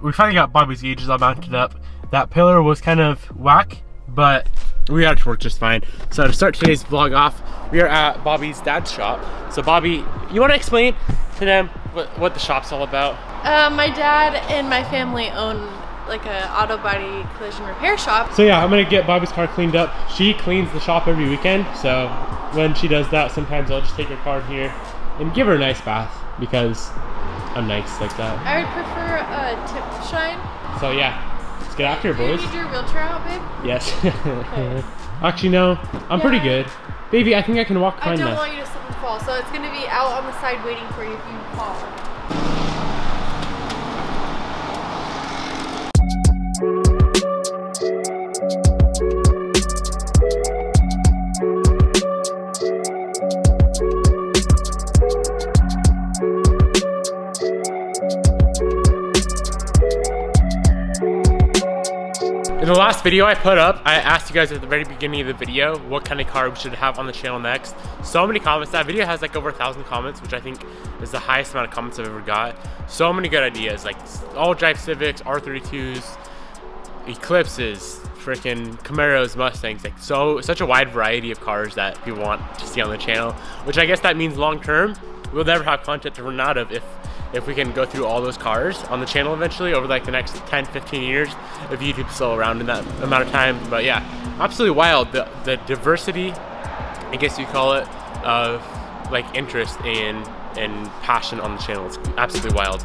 We finally got Bobby's gauges all mounted up. That pillar was kind of whack, but we got it to work just fine. So to start today's vlog off, we are at Bobby's dad's shop. So Bobby, you want to explain to them what the shop's all about? My dad and my family own like a auto body collision repair shop. So yeah, I'm gonna get Bobby's car cleaned up. She cleans the shop every weekend, so when she does that, sometimes I'll just take her car in here and give her a nice bath because I'm nice like that. I would prefer a tip shine. So yeah, let's get after it, boys. Do you need your wheelchair out, babe? Yes. Okay. Actually, no, I'm pretty good. Baby, I think I can walk fine now. I don't want you to slip and fall, so it's gonna be out on the side waiting for you if you fall. In the last video I put up, I asked you guys at the very beginning of the video what kind of car we should have on the channel next. So many comments. That video has like over 1,000 comments, which I think is the highest amount of comments I've ever got. So many good ideas, like all-drive Civics, R32s, Eclipses, freaking Camaros, Mustangs, like such a wide variety of cars that people want to see on the channel, which I guess that means long-term we'll never have content to run out of if we can go through all those cars on the channel eventually over like the next 10-15 years if YouTube's still around in that amount of time. But yeah, absolutely wild, the diversity, I guess you call it, of like interest and passion on the channel. It's absolutely wild.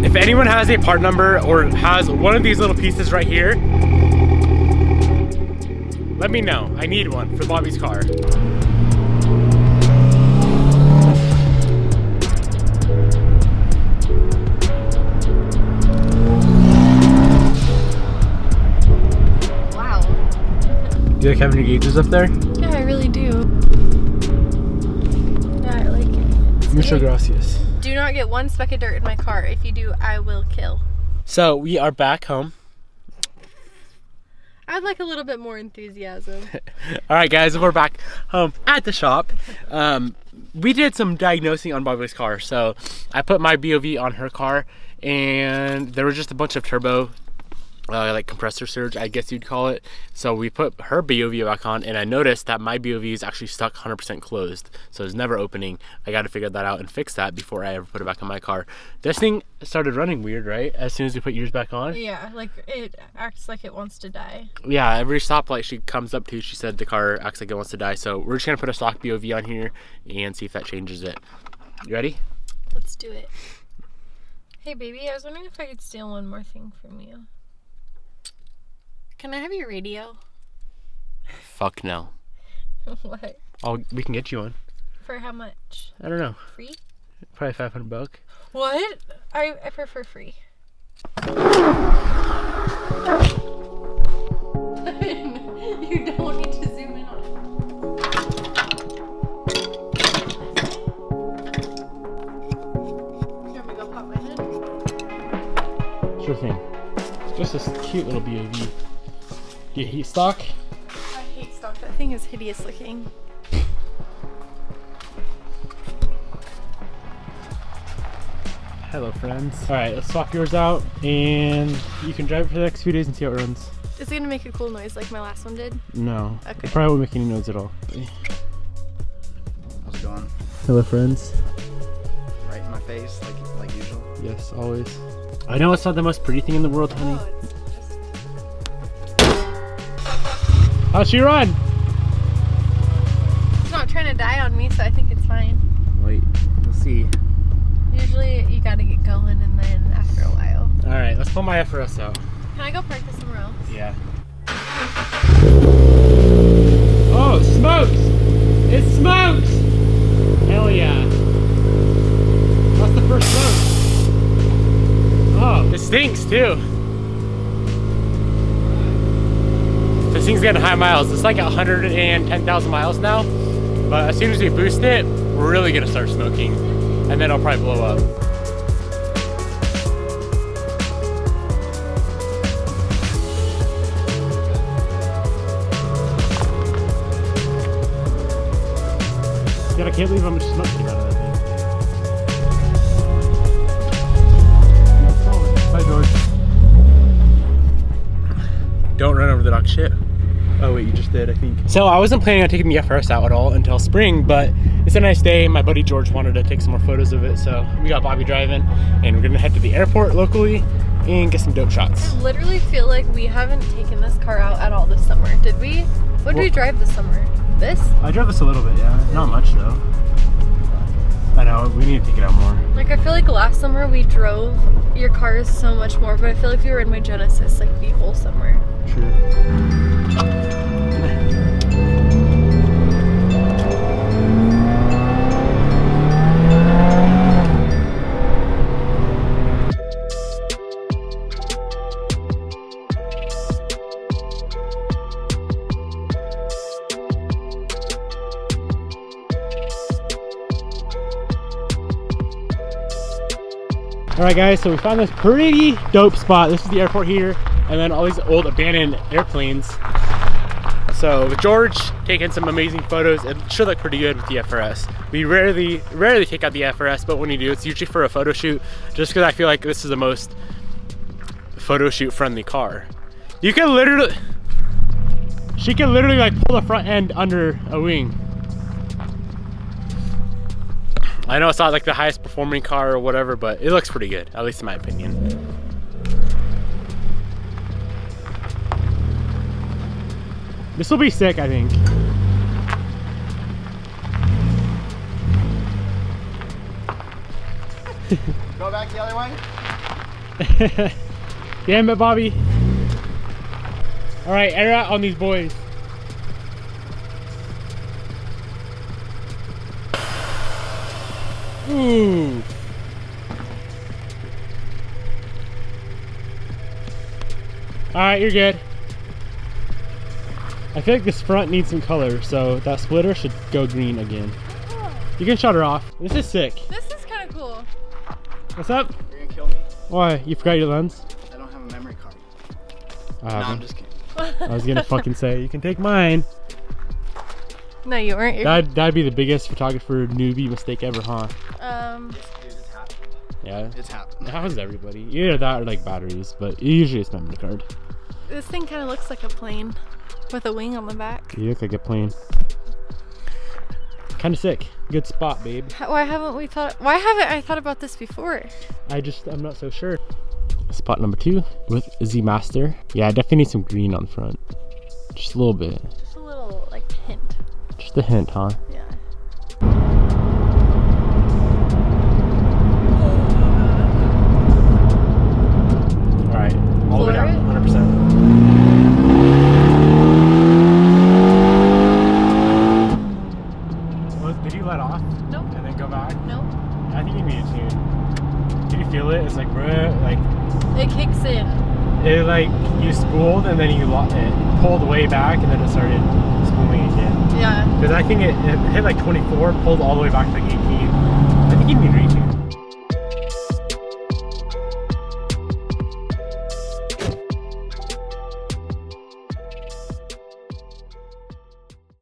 If anyone has a part number or has one of these little pieces right here, let me know. I need one for Bobby's car. Wow. Do you like having your gauges up there? Yeah, I really do. Yeah, I like it. Muchas gracias. Do not get one speck of dirt in my car. If you do, I will kill. So we are back home. I'd like a little bit more enthusiasm. All right, guys, we're back home at the shop. We did some diagnosing on Bobby's car. So I put my BOV on her car, and there was just a bunch of turbo, like compressor surge, I guess you'd call it. So we put her BOV back on, and I noticed that my BOV is actually stuck 100% closed. So it's never opening. I got to figure that out and fix that before I ever put it back on my car. This thing started running weird, right? As soon as we put yours back on. Yeah, like it acts like it wants to die. Yeah, every stoplight she comes up to, she said the car acts like it wants to die. So we're just gonna put a stock BOV on here and see if that changes it. You ready? Let's do it. Hey baby, I was wondering if I could steal one more thing from you. Can I have your radio? Fuck no. What? We can get you one. For how much? I don't know. Free? Probably $500. What? I prefer free. You don't need to zoom in on it. Here we go, Pop. Sure thing. It's just this cute little BAV. Do you hate stock? I hate stock. That thing is hideous looking. Hello, friends. All right, let's swap yours out, and you can drive it for the next few days and see how it runs. Is it gonna make a cool noise like my last one did? No. Okay. It probably won't make any noise at all. How's it going? Hello, friends. Right in my face, like usual. Yes, always. I know it's not the most pretty thing in the world, honey. Oh, it's just... How's she run? It's not trying to die on me, so I think it's fine. Wait, we'll see. Usually you gotta get going and then after a while. All right, let's pull my FRS out. Can I go park this somewhere else? Yeah. Oh, it smokes! It smokes! Hell yeah. That's the first smoke. Oh, it stinks too. This thing's getting high miles. It's like 110,000 miles now. But as soon as we boost it, we're really gonna start smoking. And then it'll probably blow up. God, I can't believe how much smoke came out of that thing. Bye, George. Don't run over the dog shit. Oh wait, you just did, I think. So I wasn't planning on taking the FRS out at all until spring, but it's a nice day. My buddy George wanted to take some more photos of it, so we got Bobby driving, and we're gonna head to the airport locally and get some dope shots. I literally feel like we haven't taken this car out at all this summer. Did we? What did we drive this summer? This? I drove this a little bit, yeah. Not much though. I know, we need to take it out more. Like I feel like last summer we drove your cars so much more, but I feel like we were in my Genesis like the whole summer. True. Alright guys, so we found this pretty dope spot. This is the airport here, and then all these old abandoned airplanes. So with George taking some amazing photos, it should look pretty good with the FRS. We rarely take out the FRS, but when you do, it's usually for a photo shoot, just because I feel like this is the most photo shoot friendly car. You can literally, she can literally like pull the front end under a wing. I know it's not like the highest performing car or whatever, but it looks pretty good, at least in my opinion. This will be sick, I think. Go back the other way. Damn it, Bobby. All right, air out on these boys. Ooh. Alright, you're good. I feel like this front needs some color, so that splitter should go green again. You can shut her off. This is sick. This is kind of cool. What's up? You're gonna kill me. Why? You forgot your lens? I don't have a memory card. I No, haven't. I'm just kidding. I was gonna fucking say, you can take mine. No, you weren't. That'd be the biggest photographer newbie mistake ever, huh? Dude, it's happened. Yeah. It's happened. It happens to everybody. Either that or like batteries, but usually it's memory card. This thing kind of looks like a plane with a wing on the back. You look like a plane. Kind of sick. Good spot, babe. Why haven't I thought about this before? I'm not so sure. Spot number 2 with Z Master. Yeah, I definitely need some green on the front. Just a little bit. Just a little like hint. Just a hint, huh? Yeah. Alright, all the way Floor down, it? 100%. Well, did you let off? Nope. And then go back? Nope. I think you need a tune. Did you feel it? It's like, It kicks in. it like, you spooled and then it pulled way back and then it started spooling again. Yeah. Because I think it hit like 24, pulled all the way back to like 18. I think you need to